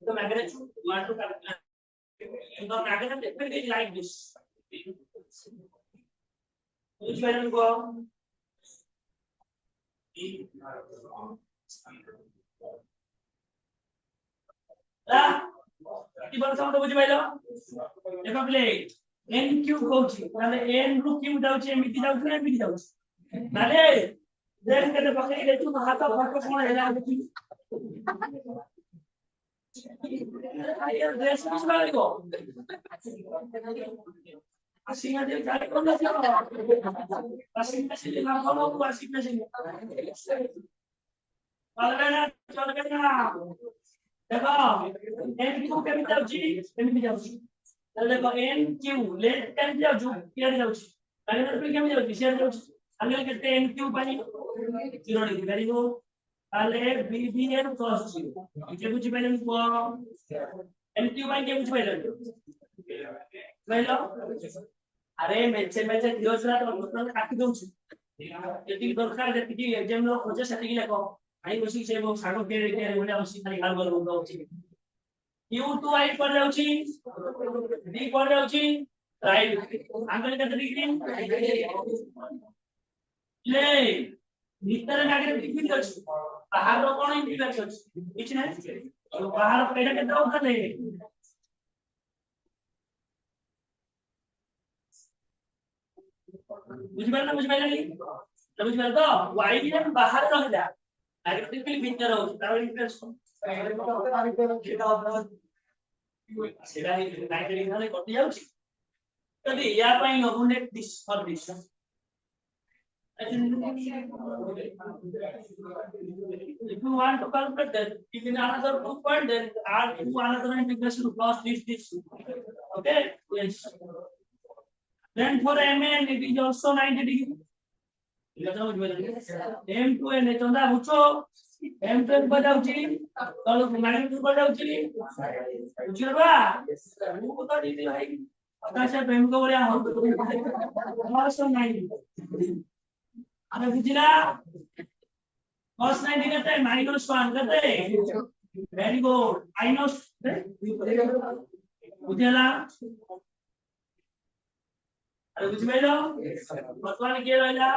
the magnitude you want to calculate. The magnitude is like this. Which way will go? কি বলছ আমরা বুঝি পাইলো দেখো প্লে n কিউব হচ্ছে তাহলে n ରୁ কিউব যাଉଛି এମିତି ଯାଉଛି ନା ଏମିତି ଯାଉଛି ତାହେଲେ ଦେନ କେତେ ପକେଇ ଦେଇଛୁ ହାତ ଫଟୋ କଣ ହେଲା ଦେଖି ଆଇଆ ଡ୍ରେସ କିଛି ବାଳିବ ଆସିନା ଯେ ଗାଡ଼ି କୋନ ଆସିବ ଆସିନା ନା ଭଲ ଆସିନା ଯେ ଚଲବେ ନା देखो n क्यू केମିତି ଯାଉଛି ଏମିତି ଯାଉଛି ତାହେଲେ ଦେଖ n क्यू ଲେଟ କେମିତି ଯାଉଛି କିଆଡେ ଯାଉଛି ମାଇନସ କେମିତି ଯାଉଛି ସିଆଡେ ଯାଉଛି ତାହେଲେ କେତେ n क्यू ପାଇଁ 0 ଡିଗ୍ରୀ ଭେରି ଗୁଡ ତାହେଲେ b b n cos 0 କିଏ ବୁଝି ପାଇଲେନି କୁହ n क्यू ପାଇଁ କିଏ ବୁଝି ପାଇଲେନି କହିଲ ଆରେ ମେଚେ ମେଚେ ଦିଅ ଛଡା ତ କାଟି ଦଉଛି ଯେତିକି ଦରକାର ଯେତିକି ଏକ୍ସାମ ର ଖୋଜେ ସେତିକି ଲେଖ आई उसी से वो सागो के बोले उसी खाली गाल बोल बोल होची u2 आई पर जाउची d पर जाउची राइट आंगल के डिग्री ले भीतर मैग्नेटिक फील्ड अछि बाहर रो कोन इंडिकेटर अछि किछ नै तो बाहर केटा के दो खले बुझि पाइला नहीं तो बुझि पाइला तो y भी बाहर रहला मैग्नेटिक फील्ड भीतर हो तार इंटरेस्ट सेटा ही मैग्नेटिक नाले कटि जाउची तदी या पई नोनेट this for this if you want to calculate that if in another 2 point then add to another integration to cos this okay yes then for mn it is also 90 degree m to n चंदा बुझो m to n बजाउची तल magnetic बजाउची बुझिरबा मु तो दीदी भाई आकाश प्रेम को बोले हम 190 अरे बुझिला cos 90 करते -1 करते वेरी गुड माइनस बुझिला अरे बुझ पाइलो वर्तमान के रहला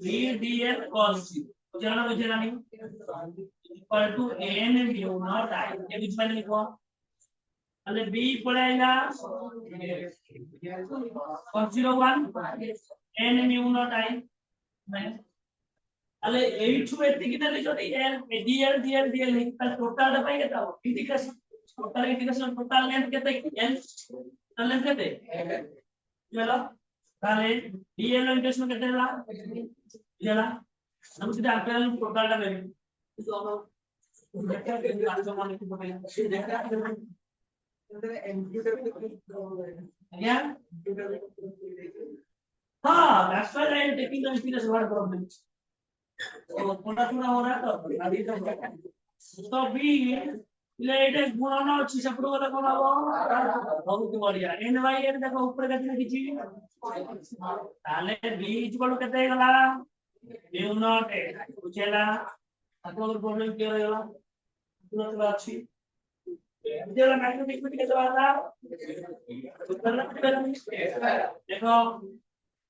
VDN cos बुझिला नहीं equal to n mu not I ये बुझ पाइले लिखो अरे b पड़ेगा cos 01 n mu not I अरे 8 टू 8 कितना लिखोती n dl लिखता टोटल पाई केता हो इंटीग्रेशन टोटल लेंथ केते n टोटल लेंथ केते चलो ताले dl इंटीग्रेशन केते होला चला हम सीधा आपन टोटलटा लेबे तो हम देखा के आज माने को पहले देखा या हां that's why I am taking the integration word problem तो थोड़ा हो रहा तो अभी तो बी लेटे गुणन अछि सेपड़ वाला कोन हो बहुत बढ़िया n बाय n देखो ऊपर केते किछि ताले b इक्वल केते गला mu not a बुझेला आपन प्रॉब्लम क्लियर होला तुरंत अछि बुझेला मैग्नेटिक फील्ड के वाला देखो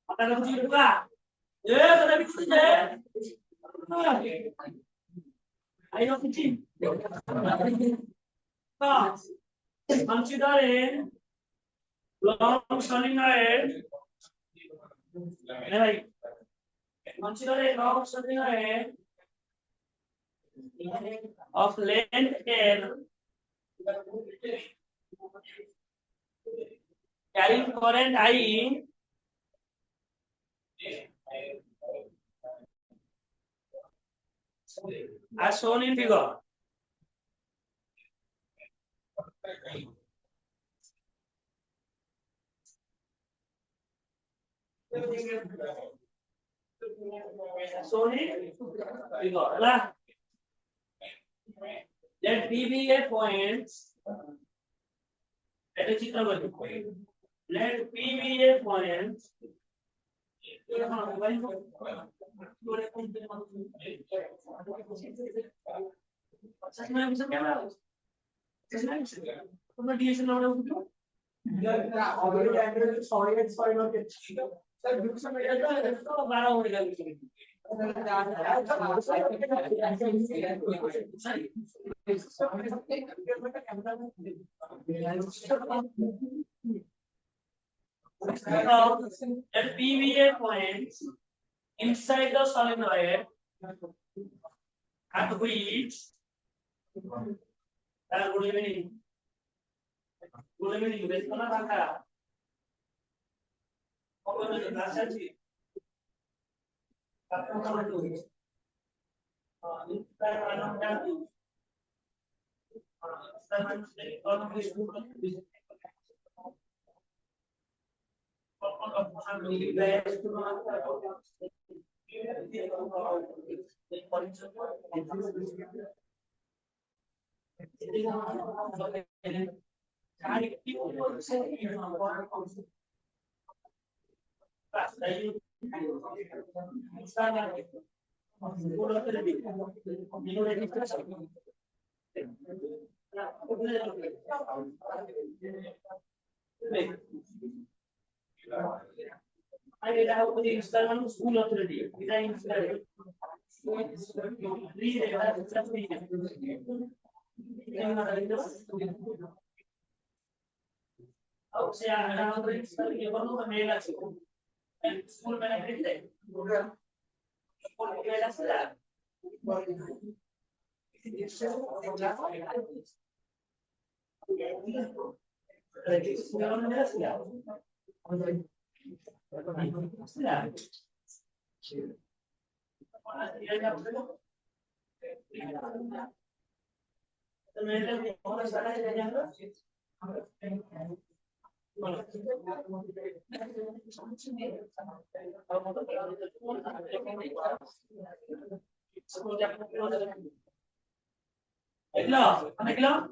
पता लग बुझिबा ए तोरा बिछि जे I know kitchen. Consider a long solenoid. Right. Consider a long solenoid of length L carrying current I as shown in figure. Shown in figure. Let P be a point. Let P be a point. তোমরা DSL number উঠলো তো 12 হয়ে গেল a PVA point inside the solenoid at which good evening বেলকোনা টাকা কবে class আছে আপনারা তো তার মানে জানি তার মানে almost I did have to install one school authority. Did I install it? Oh, see, I have to install it. One of the mail as well. And school benefit.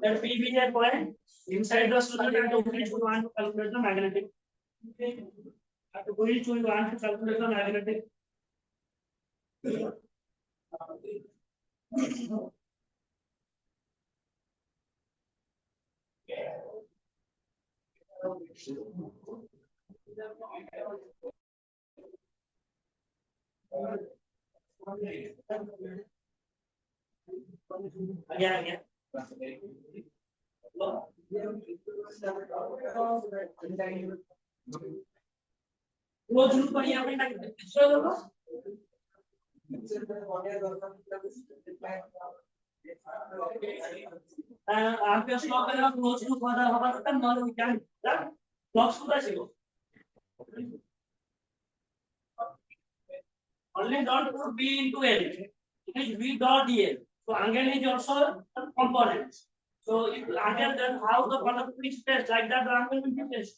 That PVA point inside the solenoid of which we want to calculate the magnetic. At which we want to calculate the magnetic. Again. Close loop पर यहाँ पे ना कितना होगा? आपके slog में आप close loop वाला होगा तो नॉन क्या ब्लॉक्स को कैसे हो? Only dot put B into L. It is V dot L. So angle is also a component. So if angle, then how the conductor is placed like that, the angle will be placed.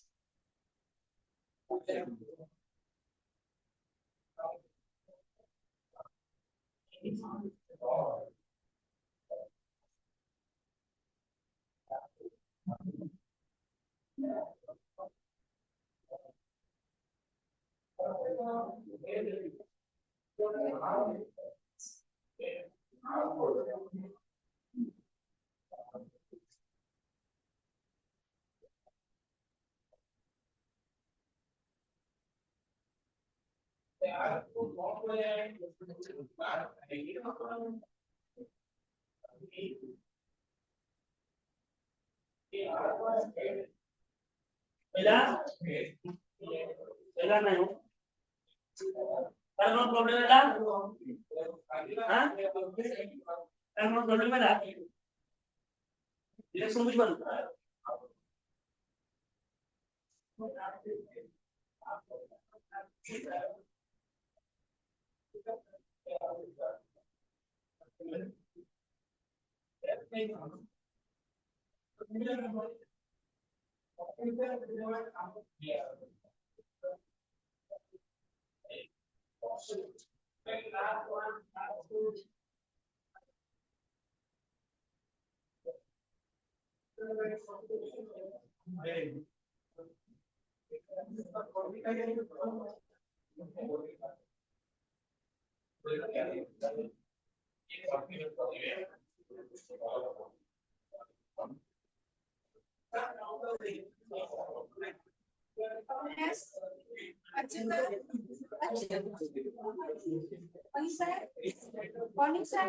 नहीं no problem है हाँ no problem है election कुछ बन S. Morning, sir. Morning, sir.